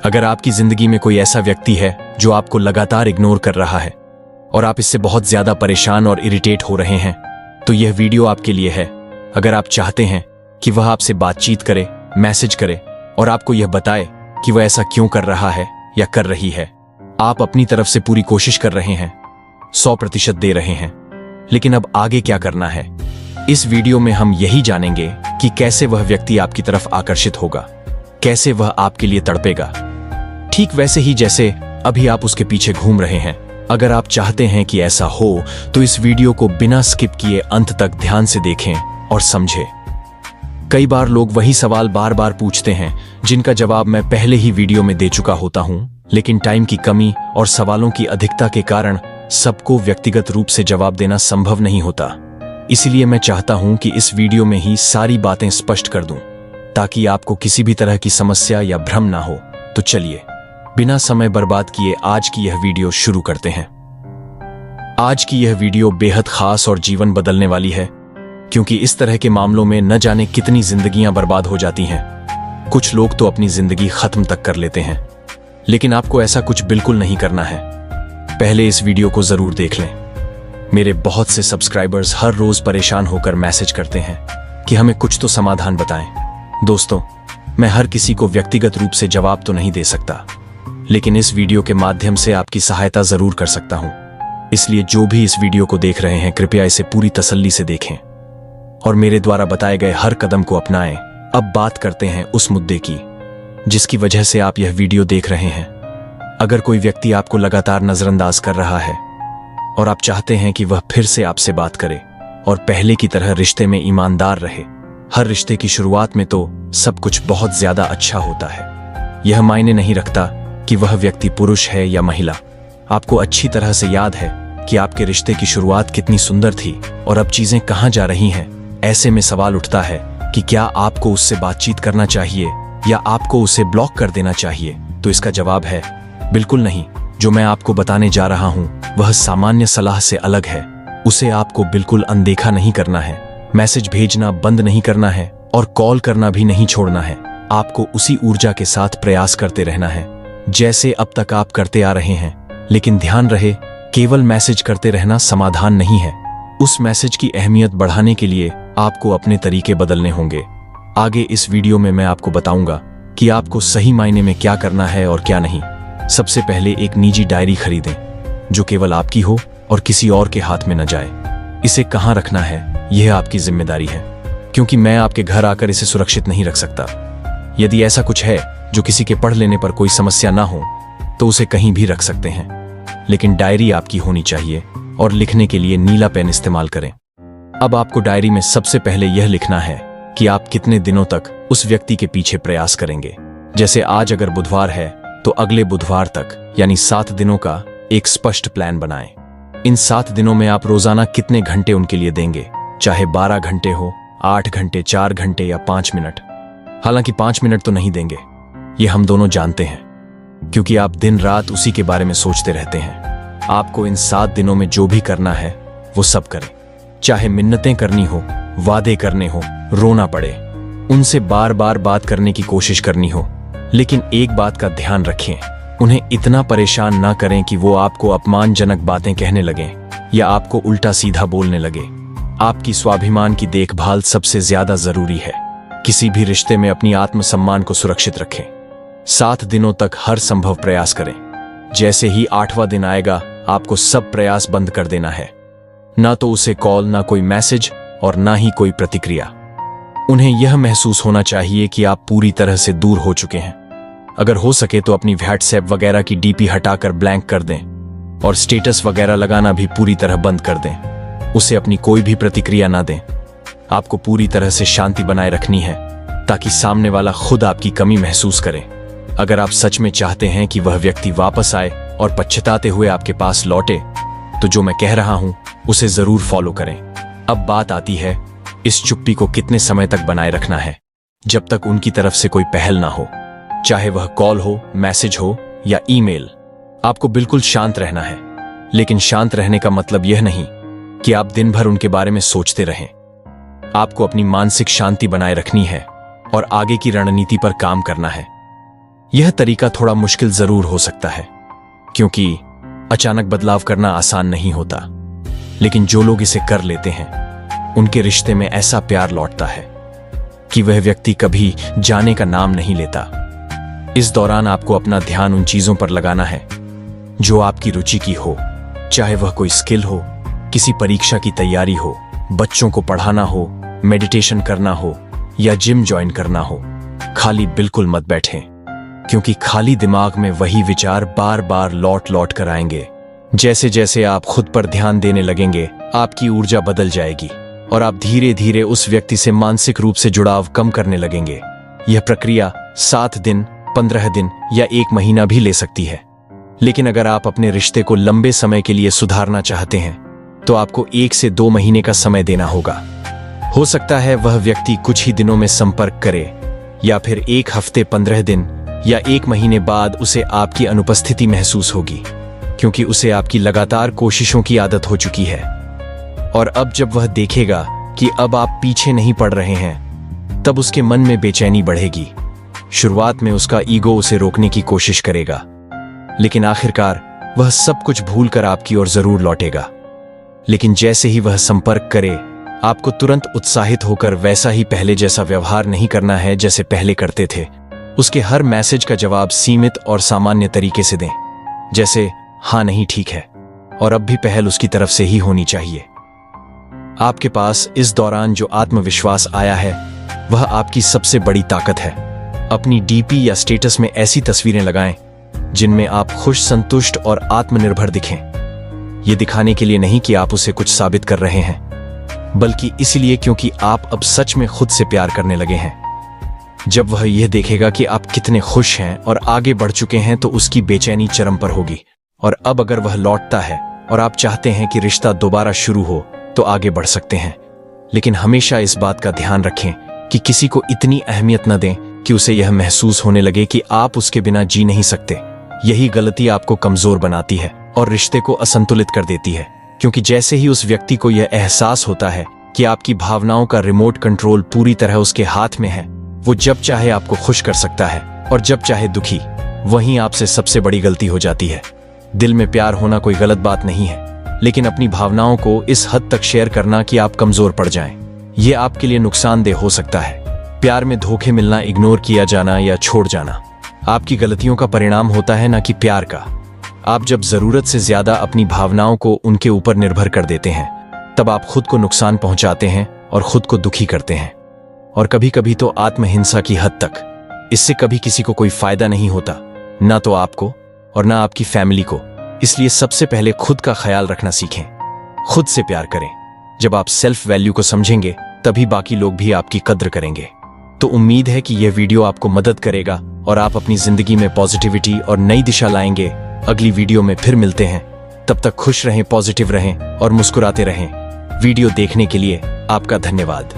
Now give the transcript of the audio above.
अगर आपकी जिंदगी में कोई ऐसा व्यक्ति है जो आपको लगातार इग्नोर कर रहा है और आप इससे बहुत ज्यादा परेशान और इरिटेट हो रहे हैं, तो यह वीडियो आपके लिए है। अगर आप चाहते हैं कि वह आपसे बातचीत करे, मैसेज करे और आपको यह बताए कि वह ऐसा क्यों कर रहा है या कर रही है, आप अपनी तरफ से पूरी कोशिश कर रहे हैं, 100% दे रहे हैं, लेकिन अब आगे क्या करना है? इस वीडियो में हम यही जानेंगे कि कैसे वह व्यक्ति आपकी तरफ आकर्षित होगा, कैसे वह आपके लिए तड़पेगा, ठीक वैसे ही जैसे अभी आप उसके पीछे घूम रहे हैं। अगर आप चाहते हैं कि ऐसा हो तो इस वीडियो को बिना स्किप किए अंत तक ध्यान से देखें और समझें। कई बार लोग वही सवाल बार बार पूछते हैं जिनका जवाब मैं पहले ही वीडियो में दे चुका होता हूं, लेकिन टाइम की कमी और सवालों की अधिकता के कारण सबको व्यक्तिगत रूप से जवाब देना संभव नहीं होता। इसलिए मैं चाहता हूं कि इस वीडियो में ही सारी बातें स्पष्ट कर दूं, ताकि आपको किसी भी तरह की समस्या या भ्रम ना हो। तो चलिए बिना समय बर्बाद किए आज की यह वीडियो शुरू करते हैं। आज की यह वीडियो बेहद खास और जीवन बदलने वाली है, क्योंकि इस तरह के मामलों में न जाने कितनी जिंदगियां बर्बाद हो जाती हैं। कुछ लोग तो अपनी जिंदगी खत्म तक कर लेते हैं, लेकिन आपको ऐसा कुछ बिल्कुल नहीं करना है। पहले इस वीडियो को जरूर देख लें। मेरे बहुत से सब्सक्राइबर्स हर रोज परेशान होकर मैसेज करते हैं कि हमें कुछ तो समाधान बताएं। दोस्तों, मैं हर किसी को व्यक्तिगत रूप से जवाब तो नहीं दे सकता, लेकिन इस वीडियो के माध्यम से आपकी सहायता जरूर कर सकता हूं। इसलिए जो भी इस वीडियो को देख रहे हैं, कृपया इसे पूरी तसल्ली से देखें और मेरे द्वारा बताए गए हर कदम को अपनाएं। अब बात करते हैं उस मुद्दे की जिसकी वजह से आप यह वीडियो देख रहे हैं। अगर कोई व्यक्ति आपको लगातार नजरअंदाज कर रहा है और आप चाहते हैं कि वह फिर से आपसे बात करे और पहले की तरह रिश्ते में ईमानदार रहे। हर रिश्ते की शुरुआत में तो सब कुछ बहुत ज्यादा अच्छा होता है। यह मायने नहीं रखता कि वह व्यक्ति पुरुष है या महिला। आपको अच्छी तरह से याद है कि आपके रिश्ते की शुरुआत कितनी सुंदर थी और अब चीजें कहां जा रही हैं। ऐसे में सवाल उठता है कि क्या आपको उससे बातचीत करना चाहिए या आपको उसे ब्लॉक कर देना चाहिए? तो इसका जवाब है बिल्कुल नहीं। जो मैं आपको बताने जा रहा हूं वह सामान्य सलाह से अलग है। उसे आपको बिल्कुल अनदेखा नहीं करना है, मैसेज भेजना बंद नहीं करना है और कॉल करना भी नहीं छोड़ना है। आपको उसी ऊर्जा के साथ प्रयास करते रहना है जैसे अब तक आप करते आ रहे हैं। लेकिन ध्यान रहे, केवल मैसेज करते रहना समाधान नहीं है। उस मैसेज की अहमियत बढ़ाने के लिए आपको अपने तरीके बदलने होंगे। आगे इस वीडियो में मैं आपको बताऊंगा कि आपको सही मायने में क्या करना है और क्या नहीं। सबसे पहले एक निजी डायरी खरीदें जो केवल आपकी हो और किसी और के हाथ में न जाए। इसे कहां रखना है यह आपकी जिम्मेदारी है, क्योंकि मैं आपके घर आकर इसे सुरक्षित नहीं रख सकता। यदि ऐसा कुछ है जो किसी के पढ़ लेने पर कोई समस्या ना हो तो उसे कहीं भी रख सकते हैं, लेकिन डायरी आपकी होनी चाहिए और लिखने के लिए नीला पेन इस्तेमाल करें। अब आपको डायरी में सबसे पहले यह लिखना है कि आप कितने दिनों तक उस व्यक्ति के पीछे प्रयास करेंगे। जैसे आज अगर बुधवार है तो अगले बुधवार तक, यानी 7 दिनों का एक स्पष्ट प्लान बनाएं। इन 7 दिनों में आप रोजाना कितने घंटे उनके लिए देंगे, चाहे 12 घंटे हो, 8 घंटे, 4 घंटे या 5 मिनट। हालांकि 5 मिनट तो नहीं देंगे, ये हम दोनों जानते हैं, क्योंकि आप दिन रात उसी के बारे में सोचते रहते हैं। आपको इन 7 दिनों में जो भी करना है वो सब करें, चाहे मिन्नतें करनी हो, वादे करने हो, रोना पड़े, उनसे बार बार बात करने की कोशिश करनी हो। लेकिन एक बात का ध्यान रखें, उन्हें इतना परेशान ना करें कि वो आपको अपमानजनक बातें कहने लगें या आपको उल्टा सीधा बोलने लगे। आपकी स्वाभिमान की देखभाल सबसे ज्यादा जरूरी है। किसी भी रिश्ते में अपनी आत्मसम्मान को सुरक्षित रखें। 7 दिनों तक हर संभव प्रयास करें। जैसे ही 8वां दिन आएगा आपको सब प्रयास बंद कर देना है। ना तो उसे कॉल, ना कोई मैसेज और ना ही कोई प्रतिक्रिया। उन्हें यह महसूस होना चाहिए कि आप पूरी तरह से दूर हो चुके हैं। अगर हो सके तो अपनी व्हाट्सएप वगैरह की डीपी हटाकर ब्लैंक कर दें और स्टेटस वगैरह लगाना भी पूरी तरह बंद कर दें। उसे अपनी कोई भी प्रतिक्रिया ना दें। आपको पूरी तरह से शांति बनाए रखनी है ताकि सामने वाला खुद आपकी कमी महसूस करे। अगर आप सच में चाहते हैं कि वह व्यक्ति वापस आए और पछताते हुए आपके पास लौटे, तो जो मैं कह रहा हूं उसे जरूर फॉलो करें। अब बात आती है इस चुप्पी को कितने समय तक बनाए रखना है। जब तक उनकी तरफ से कोई पहल ना हो, चाहे वह कॉल हो, मैसेज हो या ईमेल। आपको बिल्कुल शांत रहना है। लेकिन शांत रहने का मतलब यह नहीं कि आप दिन भर उनके बारे में सोचते रहें। आपको अपनी मानसिक शांति बनाए रखनी है और आगे की रणनीति पर काम करना है। यह तरीका थोड़ा मुश्किल जरूर हो सकता है, क्योंकि अचानक बदलाव करना आसान नहीं होता, लेकिन जो लोग इसे कर लेते हैं उनके रिश्ते में ऐसा प्यार लौटता है कि वह व्यक्ति कभी जाने का नाम नहीं लेता। इस दौरान आपको अपना ध्यान उन चीजों पर लगाना है जो आपकी रुचि की हो, चाहे वह कोई स्किल हो, किसी परीक्षा की तैयारी हो, बच्चों को पढ़ाना हो, मेडिटेशन करना हो या जिम ज्वाइन करना हो। खाली बिल्कुल मत बैठें, क्योंकि खाली दिमाग में वही विचार बार बार लौट लौट कर आएंगे। जैसे जैसे आप खुद पर ध्यान देने लगेंगे, आपकी ऊर्जा बदल जाएगी और आप धीरे धीरे उस व्यक्ति से मानसिक रूप से जुड़ाव कम करने लगेंगे। यह प्रक्रिया 7 दिन, 15 दिन या 1 महीना भी ले सकती है, लेकिन अगर आप अपने रिश्ते को लंबे समय के लिए सुधारना चाहते हैं तो आपको 1 से 2 महीने का समय देना होगा। हो सकता है वह व्यक्ति कुछ ही दिनों में संपर्क करे, या फिर 1 हफ्ते, 15 दिन या 1 महीने बाद उसे आपकी अनुपस्थिति महसूस होगी, क्योंकि उसे आपकी लगातार कोशिशों की आदत हो चुकी है। और अब जब वह देखेगा कि अब आप पीछे नहीं पड़ रहे हैं, तब उसके मन में बेचैनी बढ़ेगी। शुरुआत में उसका ईगो उसे रोकने की कोशिश करेगा, लेकिन आखिरकार वह सब कुछ भूलकर आपकी ओर जरूर लौटेगा। लेकिन जैसे ही वह संपर्क करे, आपको तुरंत उत्साहित होकर वैसा ही पहले जैसा व्यवहार नहीं करना है जैसे पहले करते थे। उसके हर मैसेज का जवाब सीमित और सामान्य तरीके से दें, जैसे हाँ, नहीं, ठीक है, और अब भी पहल उसकी तरफ से ही होनी चाहिए। आपके पास इस दौरान जो आत्मविश्वास आया है वह आपकी सबसे बड़ी ताकत है। अपनी डीपी या स्टेटस में ऐसी तस्वीरें लगाएं जिनमें आप खुश, संतुष्ट और आत्मनिर्भर दिखें। यह दिखाने के लिए नहीं कि आप उसे कुछ साबित कर रहे हैं, बल्कि इसलिए क्योंकि आप अब सच में खुद से प्यार करने लगे हैं। जब वह यह देखेगा कि आप कितने खुश हैं और आगे बढ़ चुके हैं तो उसकी बेचैनी चरम पर होगी। और अब अगर वह लौटता है और आप चाहते हैं कि रिश्ता दोबारा शुरू हो तो आगे बढ़ सकते हैं, लेकिन हमेशा इस बात का ध्यान रखें कि किसी को इतनी अहमियत न दें कि उसे यह महसूस होने लगे कि आप उसके बिना जी नहीं सकते। यही गलती आपको कमजोर बनाती है और रिश्ते को असंतुलित कर देती है, क्योंकि जैसे ही उस व्यक्ति को यह एहसास होता है कि आपकी भावनाओं का रिमोट कंट्रोल पूरी तरह उसके हाथ में है, वो जब चाहे आपको खुश कर सकता है और जब चाहे दुखी। वहीं आपसे सबसे बड़ी गलती हो जाती है। दिल में प्यार होना कोई गलत बात नहीं है, लेकिन अपनी भावनाओं को इस हद तक शेयर करना कि आप कमजोर पड़ जाएं, यह आपके लिए नुकसानदेह हो सकता है। प्यार में धोखे मिलना, इग्नोर किया जाना या छोड़ जाना आपकी गलतियों का परिणाम होता है, न कि प्यार का। आप जब जरूरत से ज्यादा अपनी भावनाओं को उनके ऊपर निर्भर कर देते हैं, तब आप खुद को नुकसान पहुंचाते हैं और खुद को दुखी करते हैं, और कभी कभी तो आत्महिंसा की हद तक। इससे कभी किसी को कोई फायदा नहीं होता, ना तो आपको और ना आपकी फैमिली को। इसलिए सबसे पहले खुद का ख्याल रखना सीखें, खुद से प्यार करें। जब आप सेल्फ वैल्यू को समझेंगे, तभी बाकी लोग भी आपकी कद्र करेंगे। तो उम्मीद है कि यह वीडियो आपको मदद करेगा और आप अपनी जिंदगी में पॉजिटिविटी और नई दिशा लाएंगे। अगली वीडियो में फिर मिलते हैं, तब तक खुश रहें, पॉजिटिव रहें और मुस्कुराते रहें। वीडियो देखने के लिए आपका धन्यवाद।